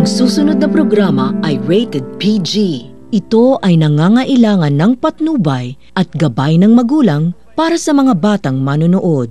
Ang susunod na programa ay rated PG. Ito ay nangangailangan ng patnubay at gabay ng magulang para sa mga batang manonood.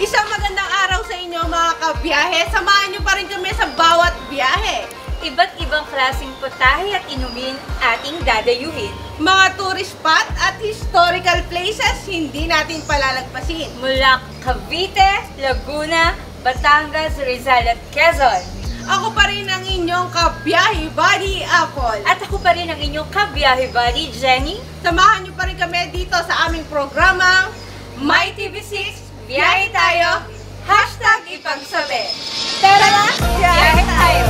Isang magandang araw sa inyo mga kabiyahe. Samahan nyo pa rin kami sa bawat biyahe. Iba't ibang klaseng putahe at inumin ating dadayuhin. Mga tourist spot at historical places hindi natin palalagpasin. Mula Cavite, Laguna, Batangas, Rizal at Quezon. Ako pa rin ang inyong kabiyahe buddy Apple. At ako pa rin ang inyong kabiyahe buddy Jenny. Samahan nyo pa rin kami dito sa aming programang My TV6, biyahe tayo, #ipagsabi. Tara na, biyahe tayo!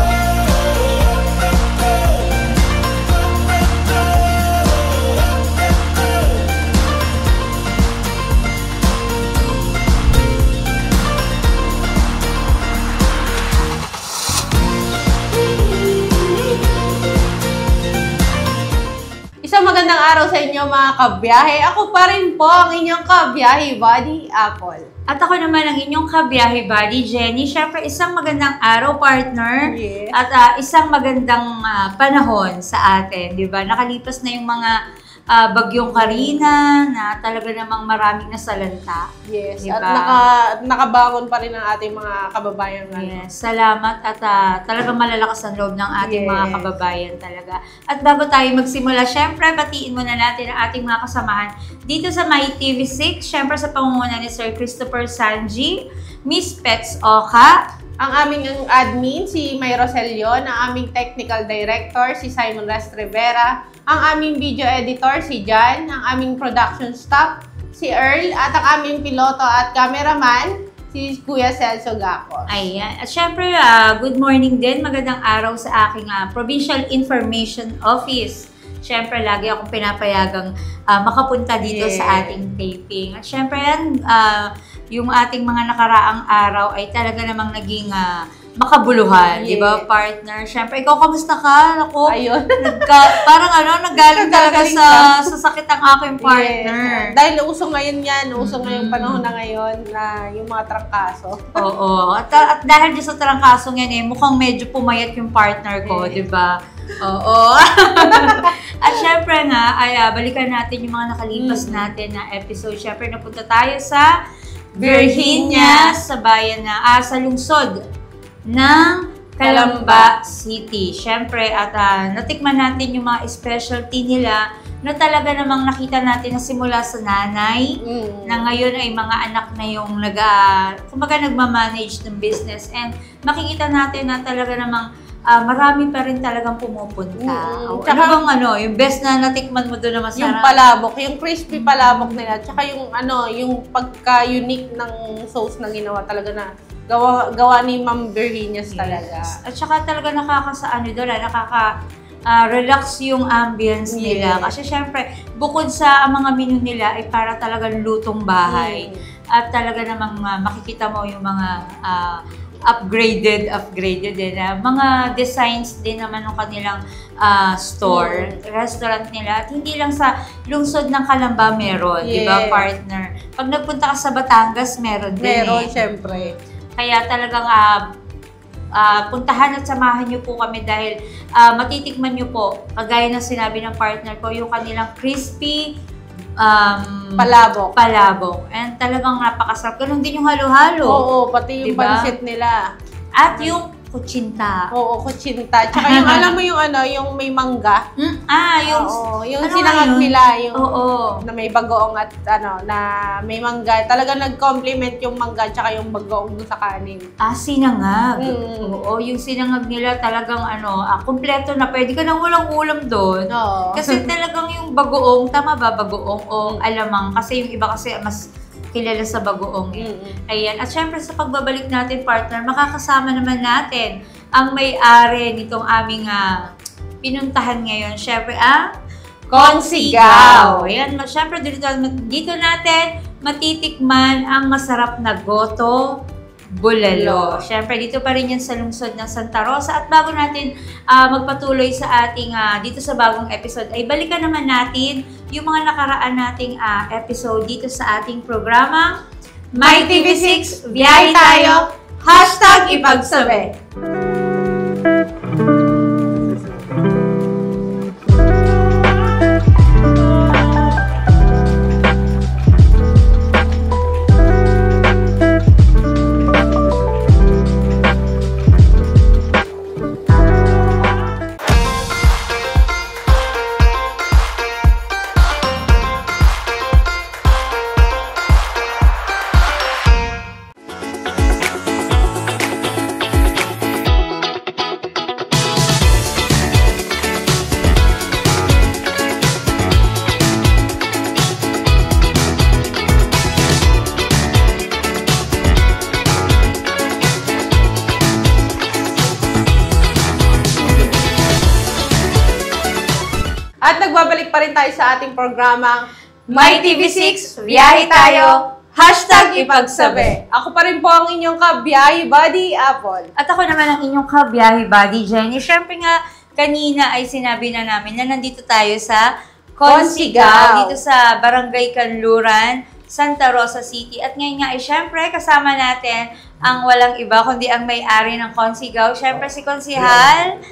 Isang magandang araw sa inyo mga kabiyahe. Ako pa rin po ang inyong kabiyahe buddy Apple. At ako naman ang inyong kabiyahe buddy Jenny. Siyempre, isang magandang araw, partner. Yes. At isang magandang panahon sa atin, di ba? Nakalipas na yung mga bagyong Karina na talaga namang maraming nasalanta. Yes, diba? At nakabangon pa rin ang ating mga kababayan. Yes, salamat at talagang malalakas ang loob ng ating mga Yes. kababayan talaga. At bago tayo magsimula, syempre batiin muna natin ang ating mga kasamahan dito sa My TV6, syempre sa pangunguna ni Sir Christopher Sanji, Miss Pets Oka, Ang aming admin, si May Roselio, ang aming technical director, si Simon Rest Rivera, ang aming video editor, si Jan, ang aming production staff, si Earl, at ang aming piloto at cameraman, si Kuya Celso Gacos. ayan. At syempre, good morning din, magandang araw sa aking Provincial Information Office. Syempre, lagi akong pinapayagang makapunta dito sa ating taping. At syempre, yan, yung ating mga nakaraang araw ay talaga namang naging makabuluhan, di ba, partner? Syempre, ikaw, kamusta ka? Ako, Ayun. parang nagaling talaga sa sakit ang aking partner. Yes. Dahil uso ngayon yan, uso ngayong panahon na ngayon na yung mga trangkaso. Oo. At dahil dyan sa trangkasong yan mukhang medyo pumayat yung partner ko, di ba? Oo. At syempre nga, ay balikan natin yung mga nakalipas natin na episode. Syempre, napunta tayo sa Virginia, sa bayan na sa lungsod ng Calamba City. Syempre, at natikman natin yung mga specialty nila na talaga namang nakita natin na simula sa nanay, na ngayon ay mga anak na yung kumbaga nagmamanage ng business. And makikita natin na talaga namang marami pa rin talagang pumupunta. Tsaka bang yung best na natikman mo doon na masarap? Yung palabok, yung crispy palabok nila, tsaka yung yung pagka-unique ng sauce na ginawa talaga na gawa ni Ma'am Virginia's talaga. At saka talaga relax yung ambience nila. Kasi syempre, bukod sa mga menu nila ay para talagang lutong bahay. At talaga namang makikita mo yung mga upgraded din. Mga designs din naman ng kanilang store, restaurant nila. At hindi lang sa lungsod ng Calamba meron, di ba, partner? Pag nagpunta ka sa Batangas, meron din. Meron, syempre. Kaya talagang puntahan at samahan niyo po kami dahil matitikman niyo po, kagaya ng sinabi ng partner ko, yung kanilang crispy palabok. And talagang napakasarap. Ganun din yung halo-halo. Oo, pati yung pansit nila. At yung Kutsinta. Oo, kutsinta. Tsaka yung alam mo yung yung may mangga. Yung yung ano sinangag yun? nila yung Oo. na may bagoong at na may mangga. Talagang nag-complement yung mangga tsaka yung bagoong dun sa kanin. Sinangag. Oo, yung sinangag nila talagang kumpleto na. Pwede ka nang walang ulam doon. Oo. Kasi talagang yung bagoong, tama ba bagoong o alamang? Kasi yung iba kasi mas kilala sa bagoong. Ayan. At syempre sa pagbabalik natin, partner, makakasama naman natin ang may-ari nitong aming pinuntahan ngayon. Syempre, ang Consigaw. Ayan. Syempre, dito natin matitikman ang masarap na goto bulalo. Syempre, dito pa rin yan sa lungsod ng Santa Rosa. At bago natin magpatuloy sa ating dito sa bagong episode, ay balikan naman natin yung mga nakaraan nating episode dito sa ating programa My TV6, biyahe tayo, #ipagsabi. At nagbabalik pa rin tayo sa ating programang My TV6, biyahe tayo, #ipagsabi. Ako pa rin po ang inyong kabiyahe buddy, Apple. At ako naman ang inyong kabiyahe buddy, Jenny. Siyempre nga, kanina ay sinabi na namin na nandito tayo sa Consigaw, dito sa Barangay Kanluran, Santa Rosa City. At ngayon nga ay siyempre kasama natin ang walang iba kundi ang may-ari ng Consigaw. Siyempre si Konsihal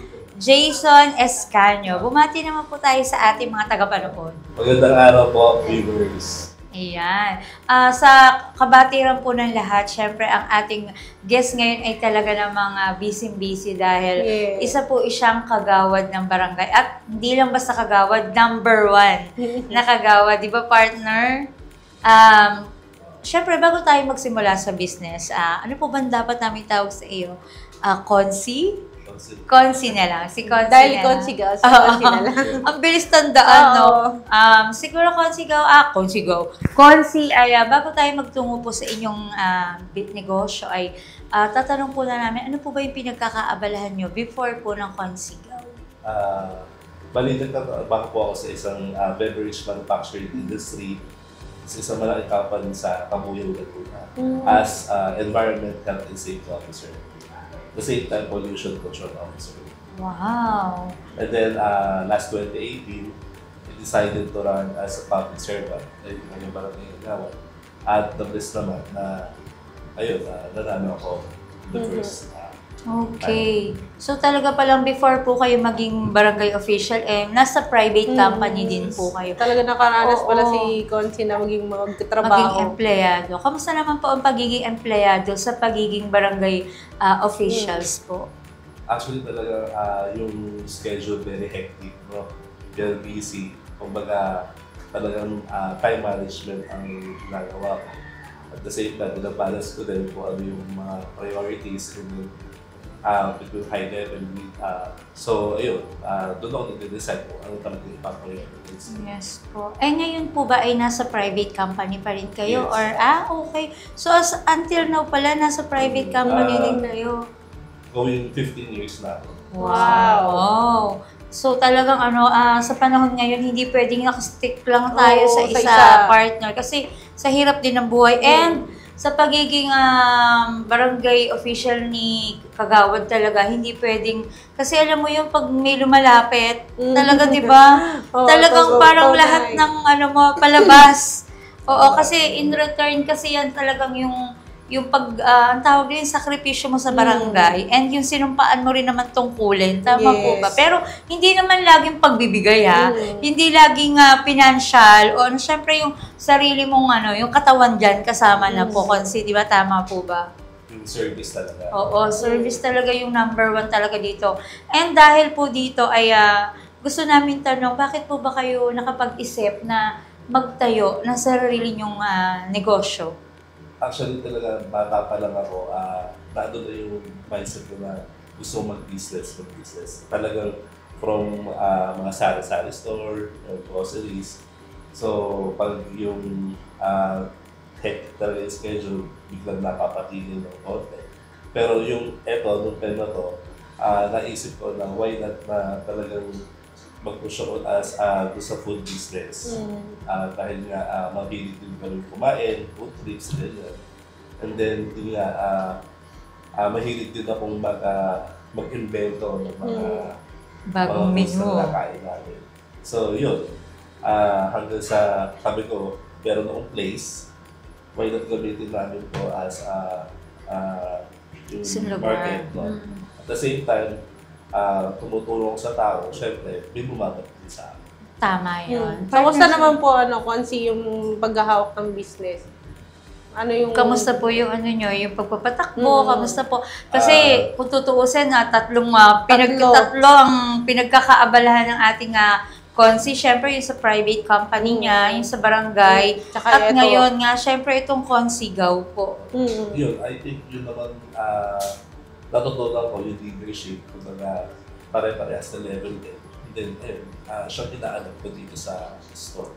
Jason Escanio. Bumati naman po tayo sa ating mga tagapanood. Magandang araw po, viewers. Ayan. Sa kabatiran po ng lahat, syempre ang ating guest ngayon ay talaga namang busy-busy dahil isa po siyang kagawad ng barangay. At hindi lang basta kagawad, number 1 na kagawad. Di ba, partner? Syempre, bago tayo magsimula sa business, ano po ba dapat namin tawag sa iyo? Consi? Consi na lang. Si Consi Dahil na Consigaw, si lang. Consi na lang. Ang bilis tandaan, no? Siguro Consigaw, Consi, ay bago tayo magtungo po sa inyong negosyo, ay tatanong po na namin, ano po ba yung pinagkakaabalahan nyo before po ng Consigaw? Bali, nagtatrabaho po ako sa isang beverage manufacturing industry sa isang malaking company sa Cabuyao, Laguna as Environment, Health and Safety Officer. The same time pollution control officer. Wow! And then last 2018, I decided to run as a public servant ay yung barangay Gawad. At the best naman na nanalo ako the first Okay. So talaga palang before po kayo maging barangay official, nasa private company din po kayo. Talaga nakaranas pala si Consi na maging magtatrabaho. Maging empleyado. Kamusta naman po ang pagiging empleyado sa pagiging barangay officials po? Actually talaga yung schedule very hectic, no? Very busy. Kumbaga talagang time management ang ginagawa ko. At the same time, balance ko din po ano yung mga priorities between high level with. So, ayun, doon ako nag-decide po ano talaga yung priorities. Yes po. Ngayon po ba ay nasa private company pa rin kayo? Yes. Or, okay. So, until now pala, nasa private company din kayo? Going 15 years na ako. Wow! So talagang sa panahon ngayon, hindi pwedeng nakastick lang tayo sa isa partner. Kasi sa hirap din ng buhay. And sa pagiging barangay official ni Kagawad talaga, hindi pwedeng, kasi alam mo yung pag may lumalapit, talaga di ba? Talagang parang lahat ng palabas. Oo, kasi in return kasi yan talagang yung ang tawag din, sakripisyo mo sa barangay and yung sinumpaan mo rin naman tungkulin. Tama po ba? Pero hindi naman laging pagbibigay Hindi laging financial o syempre yung sarili mong yung katawan dyan kasama na po. Kasi di ba tama po ba? yung service talaga. Oo, service talaga yung number 1 talaga dito. And dahil po dito ay gusto namin tanong, bakit po ba kayo nakapag-isip na magtayo ng sarili nyong negosyo? Actually talaga, bata pa lang ako, nado na yung mindset ko na gusto mag-business. Talagang from mga sari-sari store, groceries. So, pag yung hectic talaga yung schedule, biglang napapatigil ng konti. Pero yung nung pen na to, naisip ko na why not na talagang mag-push ako as sa food business. Dahil nga, mabilis din kami kumain, food trips, ganyan. And then, yun nga, mahilig din akong mag-invento ng mga bagong menu na nakain namin. So, yun. Hanggang sa, sabi ko, meron akong place, why not gamitin namin to as yung market. No? At the same time, tumutulong sa tao, syempre, may bumabat din sa akin. Tama yun. Kamusta naman po, Konsi, yung paghahawak ng business? Ano yung... Kamusta po yung yung pagpapatakbo? Kamusta po? Kasi kung tutuusin tatlo ang pinagkakaabalahan ng ating Konsi, syempre yung sa private company niya, yung sa barangay, at ngayon nga, syempre itong Konsigaw po. Yun, I think yun naman, natutunan ko yung leadership, kumbaga pare-parehas na level din. And then, siya inaalam ko dito sa store.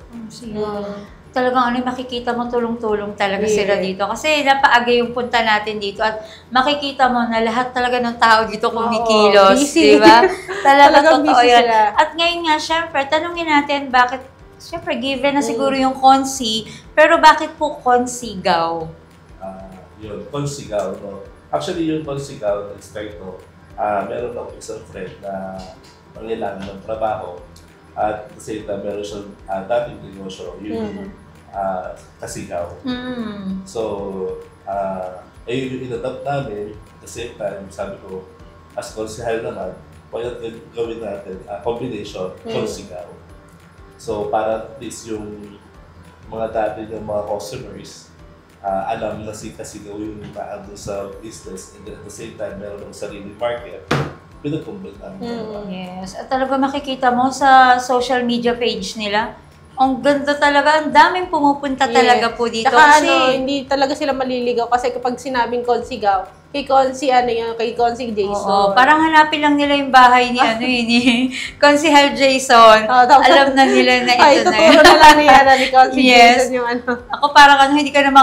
Talagang makikita mo tulong-tulong talaga sila dito. Kasi napaaga yung punta natin dito at makikita mo na lahat talaga ng tao dito kumikilos, di ba? Talagang totoo yan. At ngayon nga, syempre, tanungin natin bakit, syempre, given na siguro yung Konsi, pero bakit po Konsigaw? Yun, Konsigaw, no? Actually, yung Konsigaw, nag-start ko, meron akong isang friend na pangailangan ng trabaho. At kasi meron siyang dating negosyo, yung Kasigaw. So, ayun yung in-adapt namin. At the same time, sabi ko, as konsehal naman, why not gawin natin combination, Konsigaw. So, para at least yung mga dati ng mga customers, alam na si Kasigaw yung naandun sa business, and then at the same time, meron ng sariling market, pinag-combine namin. Yes. At talaga makikita mo sa social media page nila, ang ganda talaga, ang daming pumupunta talaga po dito. Saka hindi talaga sila maliligaw kasi kapag sinabing Konsigaw, kay Konsi, kay Konsi Jason. Parang hanapin lang nila yung bahay ni ni Konsehal Jason. Alam na nila na ito na yun. Tuturo na lang niya ni Konsi Jason yung Ako parang hindi ka na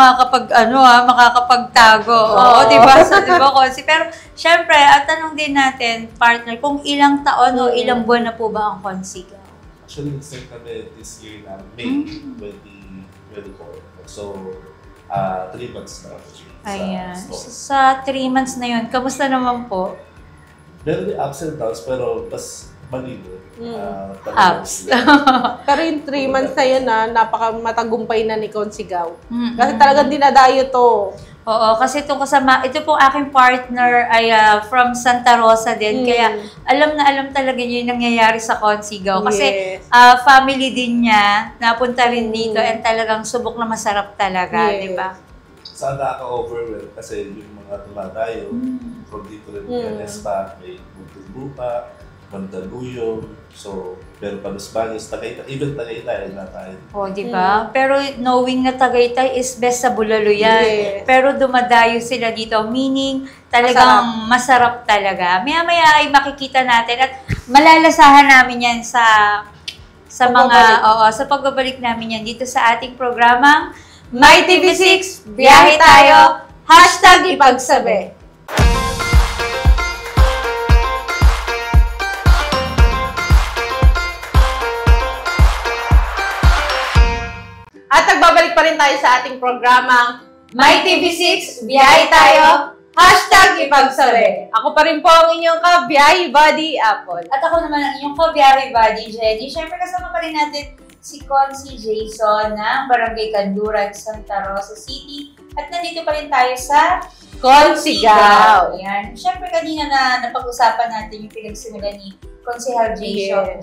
makakapagtago. Oo, diba? So, diba, Konsi? Pero, syempre, at tanong din natin, partner, kung ilang taon o ilang buwan na po ba ang Konsigaw? Actually, nag-start kami this year na May 2024. So, 3 months na ako Ayan. sa store. Sa 3 months na yun, kamusta naman po? Meron din ups and downs, pero mas malino. Ups. Pero yung 3 months na yun napaka-matagumpay na ni Konsigaw. Kasi talagang dinadayo to. Oo, kasi ito po aking partner ay from Santa Rosa din. Kaya alam na alam talaga niya yung nangyayari sa Konsigaw. Kasi family din niya, napunta rin dito and talagang subok na masarap talaga, di ba? Saan nakaka-overwhelm kasi yung mga tumatayo, from dito rin Espa, may Butubupa, Mandaluyong, so meron pa Los Baños, Tagaytay, even Tagaytay na tayo. Di ba? Pero knowing na Tagaytay is best sa Bulalo yan. Pero dumadayo sila dito, meaning talagang masarap talaga. Maya-maya ay makikita natin at malalasahan namin yan sa pagbabalik namin yan dito sa ating programang My TV6, biyahe tayo, #ipagsabi. At nagbabalik pa rin tayo sa ating programang My TV6, biyahe tayo, #ipagsabi. Ako pa rin po ang inyong ka-biyahe buddy, Apple. At ako naman ang inyong ka-biyahe buddy, Jenny. Siyempre kasama pa rin natin si Konsi Jason ng Barangay Kanduran, Santa Rosa City. At nandito pa rin tayo sa Konsigaw. Yan. Siyempre kanina na napag-usapan natin yung pinagsimulan ni Konsehal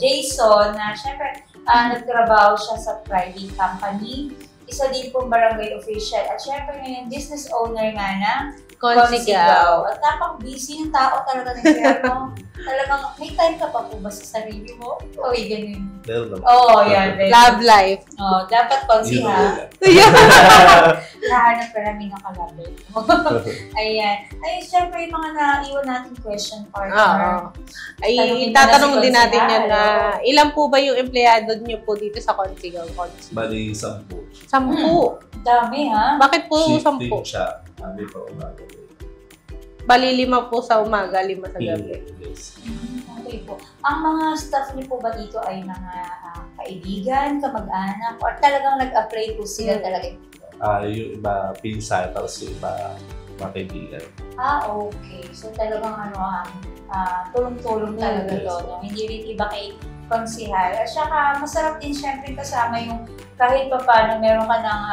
Jason na siyempre nagtrabaho siya sa private company. Isa din pong barangay official. At siyempre ngayon business owner nga ng Consigaw. At napang busy yung tao talaga ng gobyerno. Talagang may time ka pa po ba sa sarili mo? O, ganun. Meron naman. Oo, yan. Love life. Oh, dapat konsi Yun ha. na Nahanap pa namin ng kalabit. Ayan. Ay, syempre yung mga naiwan natin question partner. Ay, Tanungin mo tatanong na si din natin Consigaw. yan na ilan po ba yung empleyado niyo po dito sa Consigaw? Bali, 10. 10. Dami ha. Bakit po Shifting 10? siya. Sabi pa umaga. Bali 5 po sa umaga, 5 sa gabi. Yes. Okay po. Ang mga staff niyo po ba dito ay mga kaibigan, kamag-anak, or talagang nag-apply po sila talaga? Yung iba pinsan, tapos yung iba mga kaibigan. Okay. So talagang tulong-tulong talaga Yes. to. No? Hindi rin iba kay konsihal. At saka masarap din syempre kasama yung kahit pa paano meron ka ng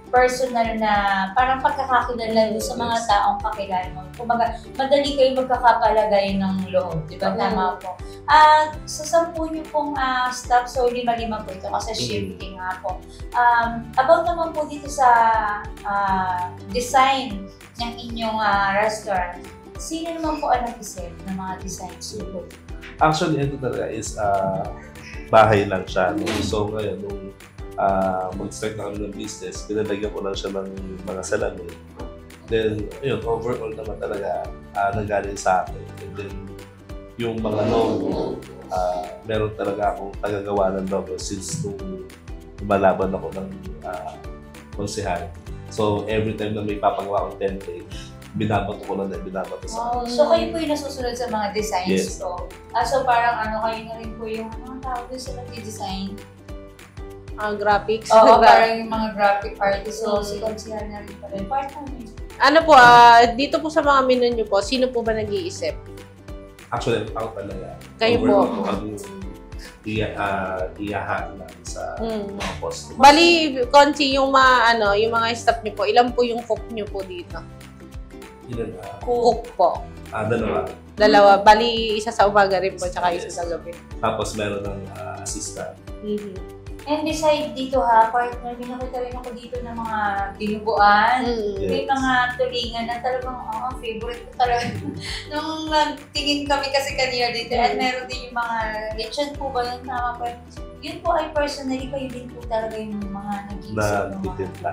personal na parang pagkakakilala sa mga taong kakilala mo. Kumbaga, madali kayong magkakapalagay ng loob. Di ba? Tama po. Sa 10 niyo pong staff, so 5 po ito kasi shifting nga po. About naman po dito sa design ng inyong restaurant, sino naman po ang nag-isip ng mga designs niyo? Actually, ito talaga is bahay lang siya. No? So ngayon, nung mag-start na kami ng business, pinalagyan ko lang siya ng mga salamin. Then, yun, overall naman talaga nagaling sa akin. And then, yung mga logo, meron talaga akong tagagawa ng logo since nung lumalaban ako ng konsehal. So, every time na may papagawa akong template, binabato ko lang na binabato sa So kayo po yung nasusunod sa mga designs Yes. ko. So parang kayo na rin po yung mga tawag din sa nag-design. Graphics. Oo, parang yung mga graphic artist. So si Consihan na rin pa rin. Partner mo. Ano po, dito po sa mga menu nyo po, sino po ba nag-iisip? Actually, ako talaga. Kayo po. Overall ko kami iyahaan namin sa mga post. Bali, Consi, yung mga staff nyo po, ilan po yung cook nyo po dito? Ilan Cook po. dalawa. Dalawa. Bali, isa sa umaga rin po, tsaka isa sa gabi. Tapos meron ng assistant. And beside dito partner, may nakita rin ako dito ng mga dinuguan. May mga tulingan na talagang favorite ko talaga. Nung nagtingin kami kasi kanina dito, at meron din yung mga lechon po ba yung tama po. Yun po ay personally, kayo din po talaga yung mga nag-iisip ng mga. Nagtitinda.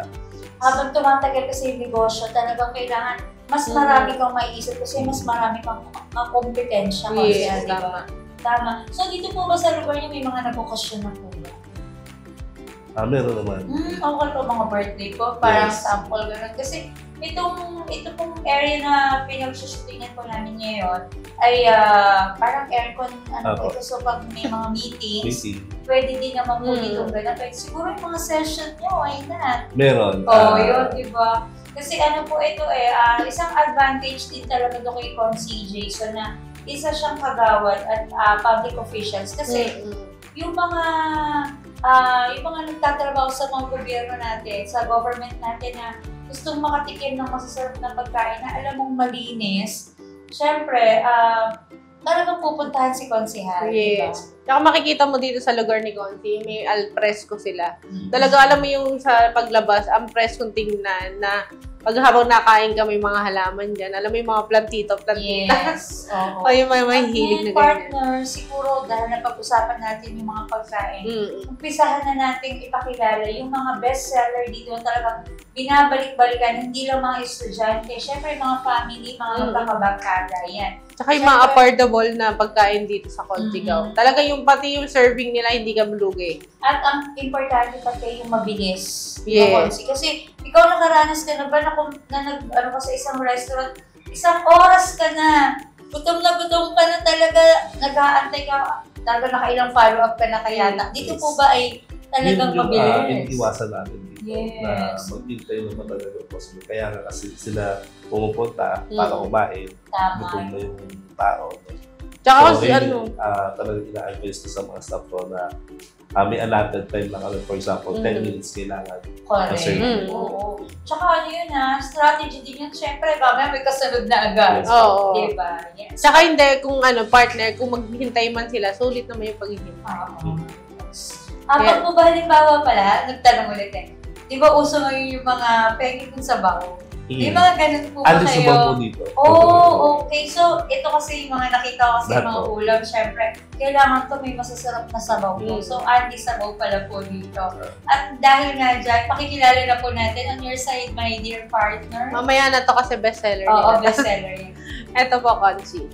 Habang tumatagal kasi yung negosyo, talagang kailangan mas marami kang maiisip kasi mas marami kang kompetensya. Yes, diba? Tama. So dito po ba sa lugar niyo may mga nabukasyon na po ba? Meron naman. Okay po mga birthday po, parang Yes. sample gano'n. Kasi ito pong area na pinag-shootingan po namin ngayon ay parang aircon po ito. So pag may mga meetings, pwede din naman po dito gano'n. Pero siguro yung mga session nyo, why not? Meron. Yun, diba? Kasi po ito isang advantage din talaga ito kay Consi Jason na isa siyang kagawad at public officials. Kasi yung mga nagtatrabaho sa mga gobyerno natin, sa government natin na gustong makatikim ng masasarap na pagkain na alam mong malinis, syempre, talagang pupuntahan si Konsehal. Yes. Tsaka makikita mo dito sa lugar ni Consi, may alfresco sila. Talaga alam mo yung sa paglabas, ang preskong tingnan na pag habang nakain ka may mga halaman dyan, alam mo yung mga plantita. Yes. O yung mga hilig na ganyan. Partner, siguro dahil napag-usapan natin yung mga pagkain, umpisahan na natin ipakilala yung mga bestseller dito na talagang binabalik-balikan, hindi lang mga estudyante, syempre mga family, mga magkakabangkada, yan. Tsaka yung mga affordable na pagkain dito sa Consigaw. Talaga yung pati yung serving nila, hindi ka malugay. At ang importante pati yung mabilis. Yes. Kasi ikaw nakaranas ka na ba na ka sa isang restaurant, isang oras ka na, gutom ka na talaga, nag-aantay ka, talaga nakailang follow-up ka na kaya. Dito po ba ay talagang mabilis? Yung iniwasan natin dito na mag-intay naman talaga possible. Kaya nga kasi sila pumupunta para kumain, gutom na yung tao. Tsaka so, talagang ina-advise ko sa mga staff ko na may allotted time lang kami. For example, 10 minutes kailangan. Correct. Oo. Tsaka yun strategy din yun. Siyempre, mamaya may kasunod na agad. Yes. Oo. Diba? Yes. Tsaka hindi, kung partner, kung maghihintay man sila, sulit naman yung paghihintay. Pag po ba halimbawa pala, nagtanong ulit di ba uso ngayon yung mga pengi kung sabaw? May mga ganun po ba Alis kayo? naman po dito. Oh, okay. So, ito kasi yung mga nakita ko kasi Lahat mga po. ulam, syempre, kailangan to may masasarap na sabaw po. So, Andy sabaw pala po dito. At dahil nga dyan, pakikilala na po natin on your side, my dear partner. Mamaya na to kasi bestseller Oo, nila. bestseller yun. Ito po, Conchi.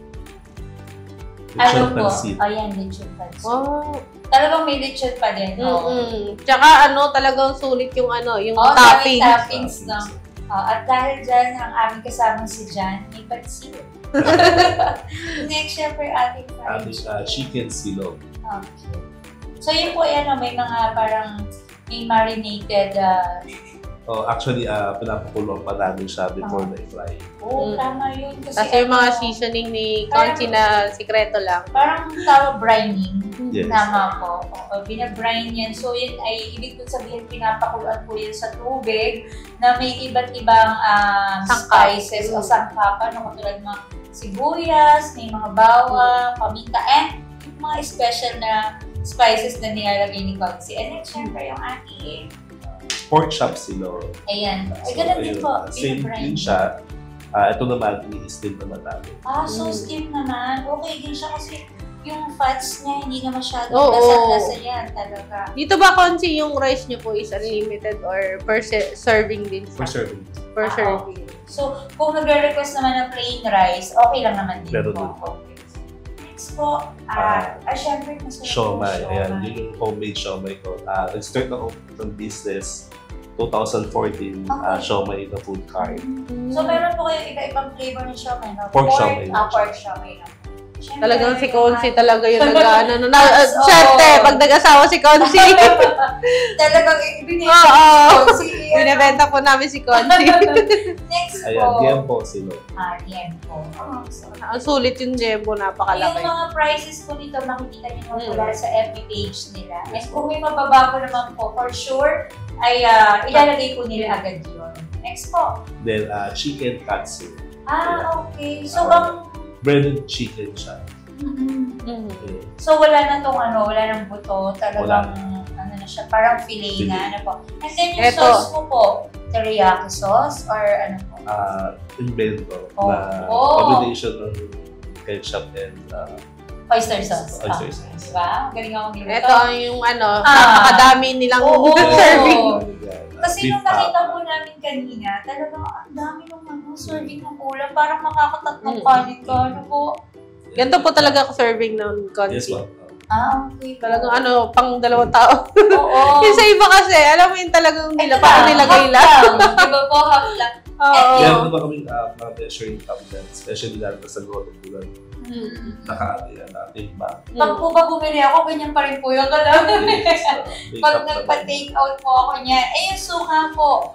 Ano Lechon po? pancit. Ayan, lechon pancit. Oh. Talagang may lechon pa din. Oo. Tsaka talagang sulit yung yung Oh, topping. toppings, no? At dahil dyan, ang aming kasamang si Jan, may pancit. Next, syempre, ating Ating chicken silog. Okay. So, yun po, may mga parang may marinated. Actually, pinapakulong pa namin siya before na i-fry. Tama yun. Kasi yung mga seasoning ni Conchi na sikreto lang. Parang tawag brining. Yes. Tama po. Binabrine yan. So, yun ay ibig ko sabihin, pinapakuluan po yan sa tubig na may iba't ibang spices o sangkapan. Katulad mga sibuyas, may mga bawang, paminta, and yung mga special na spices na nilalagay ni Conchi. And then, syempre, yung ating Pork chop silog. ayan. Ay, ganun din po. Same Binabrine. din siya. Ito naman, i-steam naman namin. So steam naman. Okay din siya kasi yung fats niya hindi na masyadong Oo. lasa-lasa yan talaga. Dito ba, Conchi, yung rice nyo po is unlimited or per serving din siya? For serving. Per serving. So, kung nagre-request naman ng plain rice, okay lang naman din Meron po. din po. Okay. Next po, syempre masarap Siomai. po, Ayan, yun yung homemade siomai ko. Nag-start ako ng business 2014, Okay. siomai na food cart. So, meron po kayo iba-ibang flavor ng siomai, no? Pork siomai. Pork siomai na. Syempre, Talagang si Conchi yung talaga yung Oo. Swerte, pag nag-asawa si Conchi. talagang binibenta Oo. ko si Binibenta po namin si Conchi. Next Ayan, po. Diempo silog. Diempo. So, Ang sulit yung Jembo, yung napakalaki. mga prices po dito, makikita niyo naman Mm. mula sa FB page nila. And kung may mababago naman po, for sure, ay ilalagay po nila agad yun. Next po. Then, chicken katsu. Okay. So, ang Breaded chicken siya. mm-mm. Mhm. Okay. So, wala na tong wala nang buto. Talagang, na siya, parang filet na, Filet. po. And then, yung Eto. sauce mo po, teriyaki sauce or ano po? Invento na Oh. combination ng ketchup and Oyster sauce. Oyster sauce. Diba? Galing ako magluto. Ito ang yung napakadami nilang Oo. serving. Kasi Beef nung nakita po namin kanina, talagang ang dami ng serving ng ulam. Parang makakatatlong kanin ka. Ano po? Ganito po talaga ako serving ng Yes, Conchi. ma'am. Okay. Talagang pang 2 tao. Oo. Yung sa iba kasi, alam mo yung talagang nila, parang nilagay lang. Diba po, half lang. Oo. Kaya naman kaming mga measuring cup din, especially dahil sa goto bulan. Naka-atin ba? Pag po ba bumili ako, ganyan pa rin po yung kalaman. Pag nagpa-take out po ako niya, yung suka po,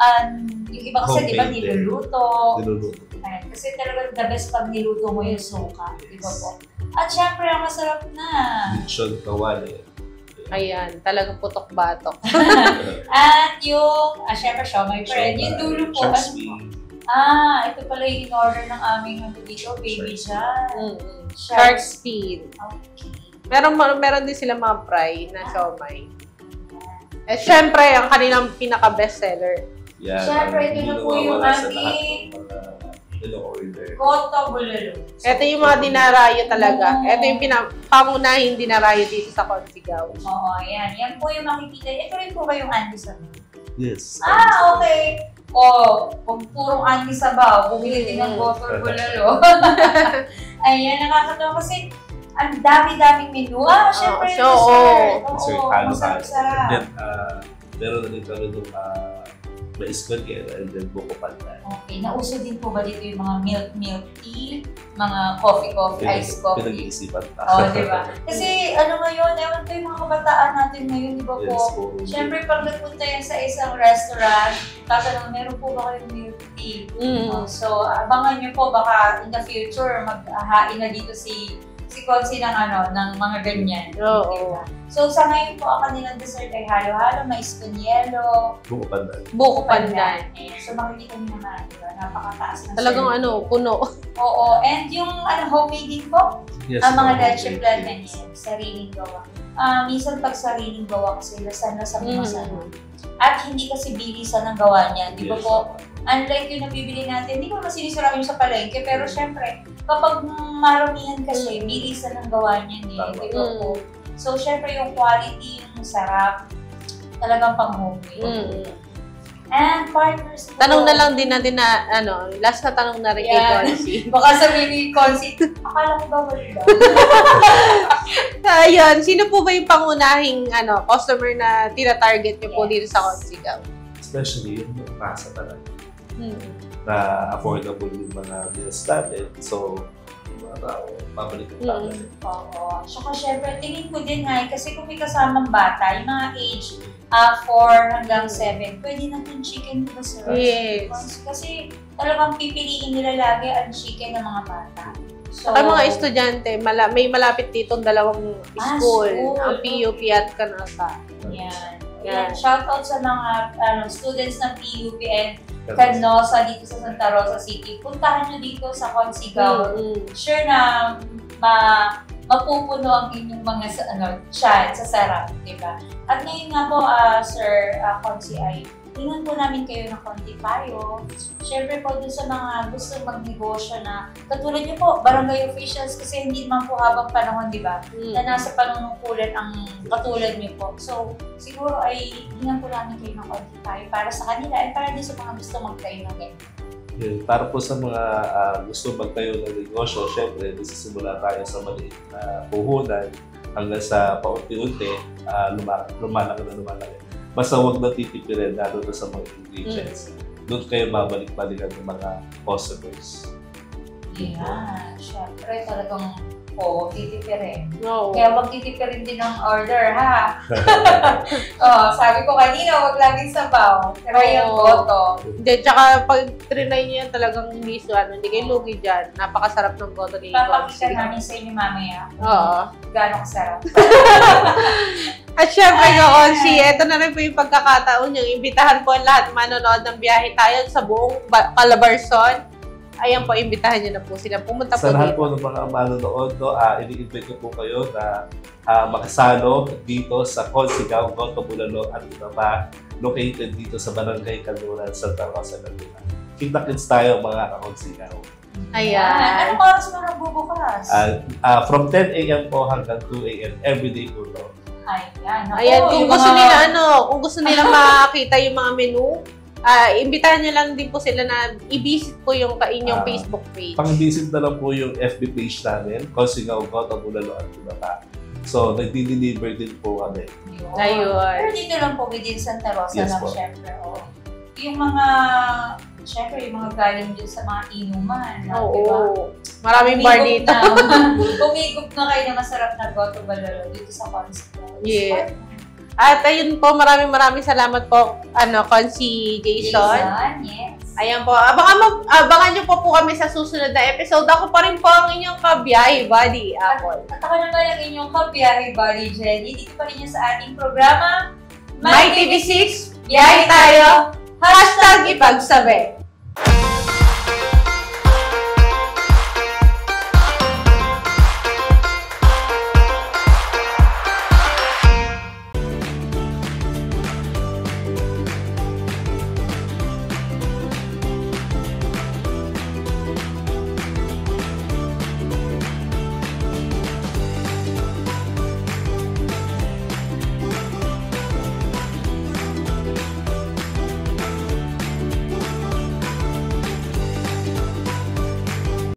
yung iba kasi, di ba, Homemade. niluluto. Niluluto. Ayan, kasi talagang the best pag niluto mo yung suka. Di ba po? At syempre, ang masarap na. Lechon kawali. Ayan, talagang putok-batok. At yung, syempre, siomai bread. Yung dulo po, Shark's ano po? fin. Ito pala yung in-order ng aming dito, baby Jan. Shark's fin. Okay. Meron din sila mga fry na siomai. Eh, syempre, ang kanilang pinaka-bestseller. Yan. Siyempre, ito na po yung ating order. Koto bulalo. Ito yung mga dinarayo talaga. Ito yung pangunahing dinarayo dito sa Consigaw. Oo, yan. Yan po yung makikita. Ito rin po ba yung Andy Sabaw? Yes. Okay. Kung purong Andy Sabaw, bumili din ng koto bulalo. Ayan, nakakatawa kasi ang dami-daming menu. Syempre, so, Sir, masarap. Then, meron na din kami nung mais bagera and then buko pandan. Okay, nauso din po ba dito yung mga milk tea, mga coffee, iced coffee? Pinag-iisipan pa. Di ba? Kasi ngayon, ewan ko yung mga kabataan natin ngayon, di ba po? Yes, po. Siyempre, pag nagpunta yan sa isang restaurant, tatanong, meron po ba kayong milk tea? So, abangan nyo po, baka in the future, maghahain na dito si Conchi ng mga ganyan. Oo. Diba? So, sa ngayon po, ang kanilang dessert ay halo-halo, mais con yelo, Buko pandan. Buko pandan. So, makikita nyo naman, diba? Napakataas na Talagang serving. puno. Oo. And yung homemade din po, Yes, ang mga po. leche plan and sariling gawa. Minsan pag sariling gawa kasi, lasa mo masarap. At hindi kasi bilisan ang gawa niya. Di ba Yes, po? Unlike yung nabibili natin, hindi ko naman sinisira yung sa palengke, pero syempre, kapag maramihan kasi, bilisan ang gawa niyan eh. Di ba po? So, syempre yung quality, yung sarap, talagang pang-homemade. And partners po. Tanong na lang din natin na, last na tanong na rin kay Concy. Baka sabihin ni Concy, akala ko ba wala daw? Ayun, sino po ba yung pangunahing customer na tina-target niyo po dito sa Consigaw? Especially yung masa talaga. Na affordable yung mga meals natin. So, mga tao, pabalik ang tao. Oo. Saka syempre, tingin ko din kasi kung may kasamang bata, yung mga age 4 hanggang 7, pwede na yung chicken, diba sir? Yes. Kasi talagang pipiliin nila lagi ang chicken ng mga bata. So, Saka mga estudyante, may malapit dito dalawang school, ang PUP at Canosa. Yan. Shoutout sa mga students ng PUP and Canosa dito sa Santa Rosa City. Puntahan nyo dito sa Consigaw. Sure na mapupuno ang inyong mga tiyan sa sarap, di ba? At ngayon nga po, Sir Consi, ay tingnan po namin kayo ng konti payo. Siyempre po dun sa mga gusto magnegosyo na katulad niyo po, barangay officials kasi hindi naman po habang panahon, di ba? Na nasa panunungkulan ang katulad niyo po. So, siguro ay tingnan po namin kayo ng konti payo para sa kanila at para din sa mga gusto magtayo ng ganyan. Para po sa mga gusto magtayo ng negosyo, syempre, nagsisimula tayo sa maliit na puhunan hanggang sa paunti-unti, lumalaki. Basta huwag na titipirin lalo na sa mga ingredients. Doon kayo babalik-balikan ng mga customers. Yeah, syempre talagang titipirin. No. Kaya huwag titipirin din ng order, ha? Sabi ko kanina, huwag laging sabaw. Pero yung goto. Hindi, tsaka pag trinay niyo yan talagang hindi kayo lugi dyan. Napakasarap ng goto ni Papakita namin sa inyo mamaya. Oo. Gano'ng kasarap. At syempre, Consi, ito na rin po yung pagkakataon yung imbitahan po ang lahat manonood ng biyahe tayo sa buong Calabarzon. Ayan po, imbitahan nyo na po sila. Pumunta po dito. Sa lahat dito. po ng mga manonood, ini-invite ko po kayo na makasalo dito sa Consigaw, Goto, Bulalo at iba pa, located dito sa Barangay Canluran, Santa Rosa, Laguna. Kita-kits tayo mga ka-Consigaw. Ayan. Anong oras mo nagbubukas? From 10 a.m. po hanggang 2 a.m. everyday po to. Ayan, kung gusto nila makita yung mga menu, imbitahan nyo lang din po sila na i-visit po yung inyong Facebook page. Pang-visit na lang po yung FB page namin, Consigaw, Goto, Bulalo at iba pa. So, nagdi-deliver din po kami. Ayun. Pero dito lang po within Santa Rosa lang, syempre. Yung mga, syempre, yung mga galing dyan sa mga inuman. Oo. Maraming bar dito. Kumigop na kayo na masarap na Goto, Bulalo dito sa Consigaw. Yeah. At ayun po, maraming salamat po, Consi Jason. Yes. Ayan po, abangan nyo po kami sa susunod na episode. Ako pa rin po ang inyong kabiyahe, Buddy Apple. At ako naman ang inyong kabiyahe, Buddy Jenny. Dito pa rin yan sa ating programa, My TV6, biyahe tayo, #ipagsabi.